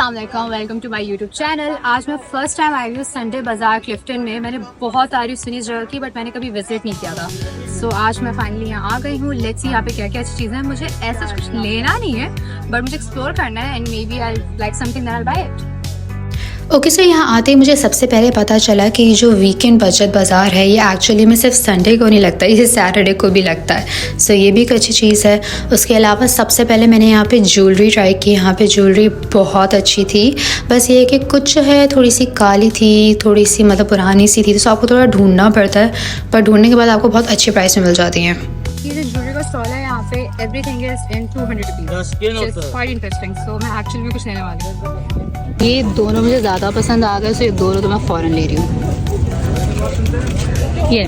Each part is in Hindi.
अस्सलाम वालेकुम, welcome to my YouTube channel. आज मैं फर्स्ट टाइम आई हूँ संडे बाज़ार क्लिफ्टन में। मैंने बहुत तारीफ सुनी इस जगह की, बट मैंने कभी विजिट नहीं किया था। सो आज मैं फाइनली यहाँ आ गई हूँ। लेट्स सी यहाँ पे क्या क्या अच्छी चीज़ें हैं। मुझे ऐसा कुछ लेना नहीं है, बट मुझे एक्सप्लोर करना है and maybe I like something that I buy it. Okay so यहाँ आते ही मुझे सबसे पहले पता चला कि जो वीकेंड बचत बाज़ार है ये एक्चुअली में सिर्फ संडे को नहीं लगता, ये सैटरडे को भी लगता है। सो ये भी एक अच्छी चीज़ है। उसके अलावा सबसे पहले मैंने यहाँ पे ज्वेलरी ट्राई की। यहाँ पे ज्वेलरी बहुत अच्छी थी, बस ये कि कुछ जो है थोड़ी सी काली थी, थोड़ी सी मतलब पुरानी सी थी, तो आपको थोड़ा ढूंढना पड़ता है, पर ढूंढने के बाद आपको बहुत अच्छे प्राइस में मिल जाती हैं। ये जो ज्वेलरी का स्टॉल है यहाँ पे everything is in 200 rupees. Quite interesting. So मैं एक्चुअली में कुछ लेने वाली हूँ। ये दोनों मुझे ज़्यादा पसंद आ गए, सो ये दोनों तो मैं फ़ौरन ले रही हूँ। ये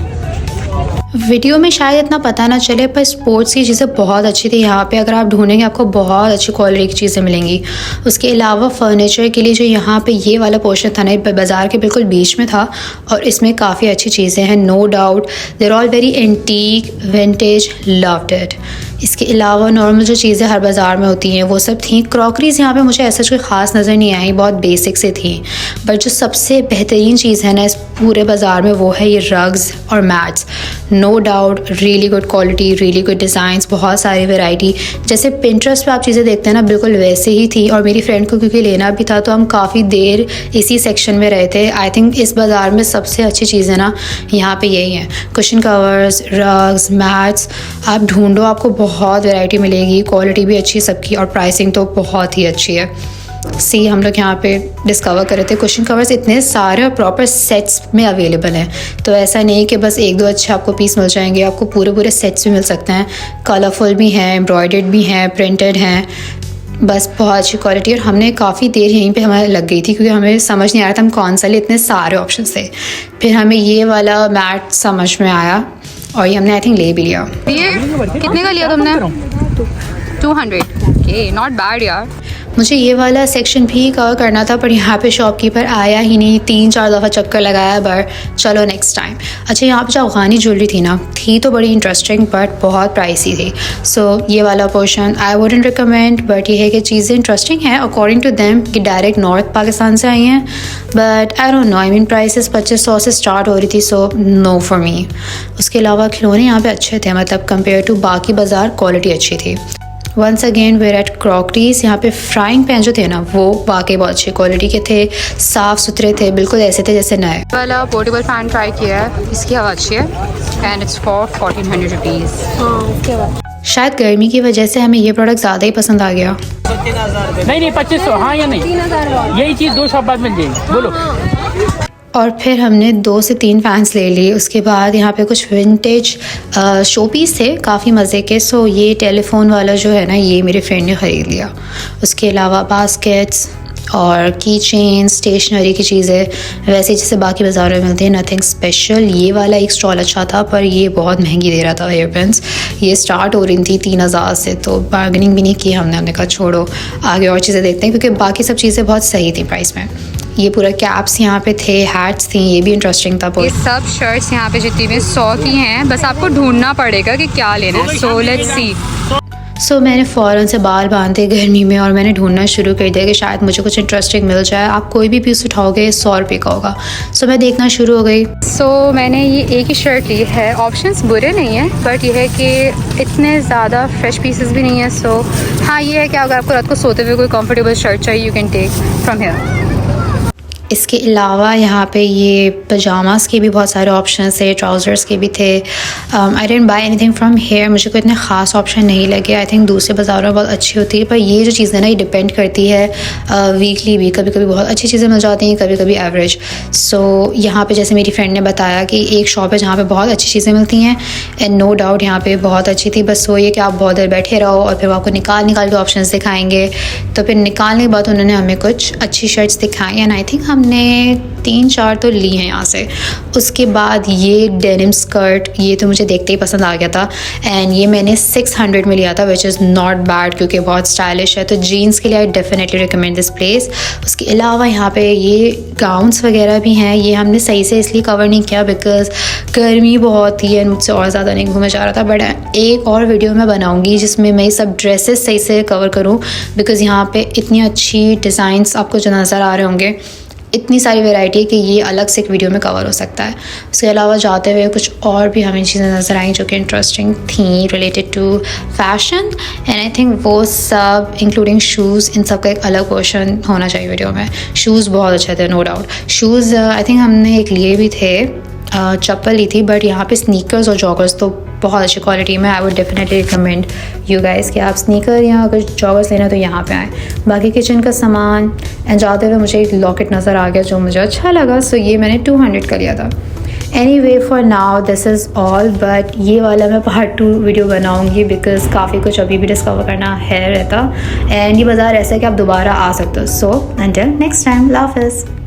वीडियो में शायद इतना पता ना चले, पर स्पोर्ट्स की चीज़ें बहुत अच्छी थी। यहाँ पे अगर आप ढूंढेंगे आपको बहुत अच्छी क्वालिटी की चीज़ें मिलेंगी। उसके अलावा फर्नीचर के लिए जो यहाँ पे ये वाला पोर्शन था ना, बाज़ार के बिल्कुल बीच में था, और इसमें काफ़ी अच्छी चीज़ें हैं। No doubt there all very antique vintage, loved it. इसके अलावा नॉर्मल जो चीज़ें हर बाज़ार में होती हैं वो सब थी। क्रॉकरीज यहाँ पे मुझे ऐसा कोई ख़ास नज़र नहीं आई, बहुत बेसिक से थी। बट जो सबसे बेहतरीन चीज़ है ना इस पूरे बाज़ार में वो है ये रग्स और mats. No doubt really good quality, really good designs, बहुत सारी वैरायटी। जैसे पिंटरेस्ट पे आप चीज़ें देखते हैं ना, बिल्कुल वैसे ही थी। और मेरी फ्रेंड को क्योंकि लेना भी था तो हम काफ़ी देर इसी सेक्शन में रहे थे। आई थिंक इस बाज़ार में सबसे अच्छी चीज़ें ना यहाँ पे यही हैं, कुशन कवर्स, रग्स, मैट्स। आप ढूंढो आपको बहुत वैरायटी मिलेगी, क्वालिटी भी अच्छी सबकी, और प्राइसिंग तो बहुत ही अच्छी है। सी हम लोग यहाँ पे डिस्कवर कर रहे थे, कुशन कवर्स इतने सारे और प्रॉपर सेट्स में अवेलेबल हैं। तो ऐसा नहीं कि बस एक दो अच्छे आपको पीस मिल जाएंगे, आपको पूरे पूरे सेट्स भी मिल सकते हैं। कलरफुल भी हैं, एम्ब्रॉयडर्ड भी हैं, प्रिंटेड हैं, बस बहुत अच्छी क्वालिटी। और हमने काफ़ी देर यहीं पे हमें लग गई थी क्योंकि हमें समझ नहीं आ रहा था हम कौन सा ले, इतने सारे ऑप्शन थे। फिर हमें ये वाला मैट समझ में आया और ये हमने आई थिंक ले भी लिया। ये कितने का लिया तुमने? 200। ओके, नॉट बैड यार। मुझे ये वाला सेक्शन भी कवर करना था, पर यहाँ पे शॉपकीपर आया ही नहीं। 3-4 दफ़ा चक्कर लगाया, पर चलो नेक्स्ट टाइम। अच्छा, यहाँ पे जो अफ़गानी ज्वेलरी थी ना, थी तो बड़ी इंटरेस्टिंग बट बहुत प्राइसी थी। सो ये वाला portion I wouldn't recommend, but ये है कि चीज़ें इंटरेस्टिंग हैं अकॉर्डिंग टू देम कि डायरेक्ट नॉर्थ पाकिस्तान से आई हैं। But I don't know, I mean prices 2500 से स्टार्ट हो रही थी, सो नो फॉर मी। उसके अलावा खिलौने यहाँ पे अच्छे थे, मतलब कंपेयर टू बाकी बाज़ार क्वालिटी अच्छी थी। Once again we're at crockeries. यहाँ पे फ्राइंग पैन जो थे ना वो वाकई बहुत अच्छी क्वालिटी के थे, साफ़ सुथरे थे, बिल्कुल ऐसे थे जैसे नए। वाला पोर्टेबल फैन ट्राई किया है, इसकी हवा अच्छी है एंड इट्स फॉर 1400 रुपीज़। शायद गर्मी की वजह से हमें ये प्रोडक्ट ज़्यादा ही पसंद आ गया। नहीं 2500, हाँ या नहीं, यही चीज़ 2 शॉप बाद मिल जाएगी। बोलो। और फिर हमने 2 से 3 फैंस ले लिए। उसके बाद यहाँ पे कुछ विंटेज शो पीस थे काफ़ी मज़े के। सो ये टेलीफोन वाला जो है ना, ये मेरे फ्रेंड ने ख़रीद लिया। उसके अलावा बास्केट्स और की चेन, स्टेशनरी की चीज़ें वैसे जैसे बाकी बाज़ारों में मिलती है, नथिंग स्पेशल। ये वाला एक स्टॉल अच्छा था, पर ये बहुत महंगी दे रहा था। हेयर पेंस ये स्टार्ट हो रही थी 3000 से, तो बार्गेनिंग भी नहीं की हमने कहा छोड़ो, आगे और चीज़ें देखते हैं, क्योंकि बाकी सब चीज़ें बहुत सही थी प्राइस में। ये पूरा कैप्स यहाँ पे थे, हैट्स थी, ये भी इंटरेस्टिंग था। ये सब शर्ट्स यहाँ पे जितनी भी 100 की हैं, बस आपको ढूंढना पड़ेगा कि क्या लेना है। So let's see. सो मैंने फ़ौरन से बाल बांधे गर्मी में, और मैंने ढूंढना शुरू कर दिया कि शायद मुझे कुछ इंटरेस्टिंग मिल जाए। आप कोई भी पीस उठाओगे 100 रुपये का होगा। सो मैं देखना शुरू हो गई। सो मैंने ये एक ही शर्ट ली है। ऑप्शंस बुरे नहीं हैं, बट ये है कि इतने ज़्यादा फ्रेश पीसेस भी नहीं है। सो हाँ, ये है कि अगर आपको रात को सोते हुए कोई कंफर्टेबल शर्ट चाहिए, you can take from here. इसके अलावा यहाँ पे ये पजामास के भी बहुत सारे ऑप्शन थे, ट्राउज़र्स के भी थे। I didn't buy anything from here, मुझे कोई इतने ख़ास ऑप्शन नहीं लगे। आई थिंक दूसरे बाज़ारों में बहुत अच्छी होती है, पर ये जो चीज़ है ना ये डिपेंड करती है वीकली भी। कभी कभी बहुत अच्छी चीज़ें मिल जाती हैं, कभी कभी एवरेज। सो यहाँ पे जैसे मेरी फ्रेंड ने बताया कि एक शॉप है जहाँ पे बहुत अच्छी चीज़ें मिलती हैं, एंड नो डाउट यहाँ पे बहुत अच्छी थी। बस वो ये कि आप बहुत देर बैठे रहो और फिर वो आपको निकाल के ऑप्शन दिखाएंगे। तो फिर निकालने के बाद उन्होंने हमें कुछ अच्छी शर्ट्स दिखाई, एंड आई थिंक हमने 3-4 तो ली हैं यहाँ से। उसके बाद ये डेनिम स्कर्ट, ये तो मुझे देखते ही पसंद आ गया था एंड ये मैंने 600 में लिया था, विच इज़ नॉट बैड क्योंकि बहुत स्टाइलिश है। तो जीन्स के लिए I definitely recommend this place. उसके अलावा यहाँ पे ये गाउन्स वगैरह भी हैं। ये हमने सही से इसलिए कवर नहीं किया बिकॉज गर्मी बहुत थी एंड मुझसे और ज़्यादा नहीं घूमा जा रहा था। बट एक और वीडियो मैं बनाऊँगी जिसमें मैं ये सब ड्रेसेस सही से कवर करूँ बिकॉज़ यहाँ पे इतनी अच्छी डिज़ाइंस आपको जो नज़र आ रहे होंगे, इतनी सारी वैरायटी है कि ये अलग से एक वीडियो में कवर हो सकता है। उसके अलावा जाते हुए कुछ और भी हमें चीज़ें नज़र आई जो कि इंटरेस्टिंग थी related to fashion and I think वो सब इंक्लूडिंग शूज़, इन सब का एक अलग पोर्शन होना चाहिए वीडियो में। शूज़ बहुत अच्छे थे, no doubt. Shoes I think हमने एक लिए भी थे, चप्पल ली थी, बट यहाँ पे स्नीकर्स और जॉगर्स तो बहुत अच्छी क्वालिटी में। I would definitely recommend you guys कि आप स्नीकर या अगर जॉगर्स लेना तो यहाँ पे आएँ। बाकी किचन का सामान एंड जाते हुए मुझे एक लॉकेट नज़र आ गया जो मुझे अच्छा लगा, सो ये मैंने 200 का लिया था। Anyway for now this is all, but ये वाला मैं पार्ट 2 वीडियो बनाऊँगी बिकॉज़ काफ़ी कुछ अभी भी डिस्कवर करना है रहता एंड ये बाज़ार ऐसा है कि आप दोबारा आ सकते हो। सो अंटिल नेक्स्ट टाइम, अल्लाह हाफ़िज़।